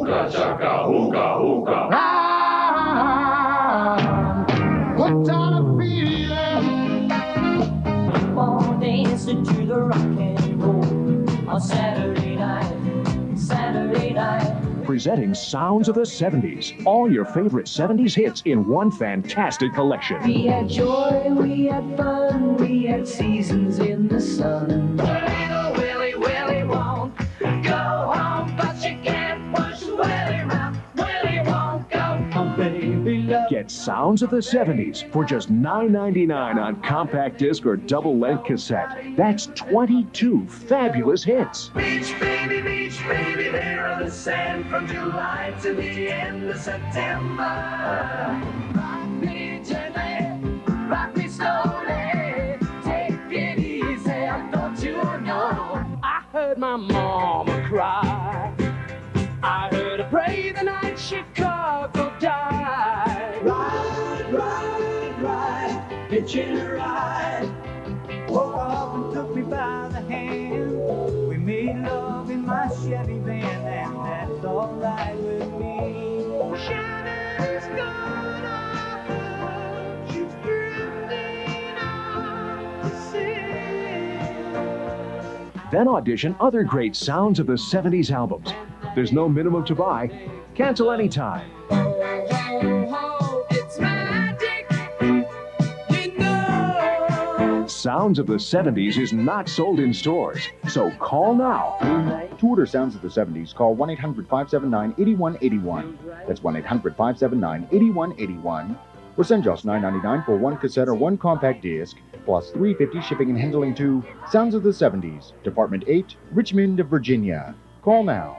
Hookah chaka, hookah, hookah. What on a feeling? All dancing to the rock and roll on Saturday night, Saturday night. Presenting Sounds of the 70s. All your favorite 70s hits in one fantastic collection. We had joy, we had fun, we had seasons in the sun. Little Willie, Willie won't go home, but you can't push Willie round. Willie won't go home, baby love. Get Sounds of the 70s for just $9.99 on compact disc or double-length cassette. That's 22 fabulous hits. Beach, baby, there on the sand from July to the end of September. Rock me gently, rock me slowly, take it easy, don't you know? I heard my mama cry, I heard her pray the night Chicago died. Ride, hitching a ride. Woke up and took me by the hand. We made love in my Chevy van, and that's all right with me. Chevy's gone off, she's drifting off the sea. Then audition other great Sounds of the 70s albums. There's no minimum to buy. Cancel anytime. It's magic, you know. Sounds of the 70s is not sold in stores, so call now. To order Sounds of the 70s, call 1-800-579-8181. That's 1-800-579-8181. Or send just $9.99 for one cassette or one compact disc, plus $3.50 shipping and handling to Sounds of the 70s, Department 8, Richmond, Virginia. Call now.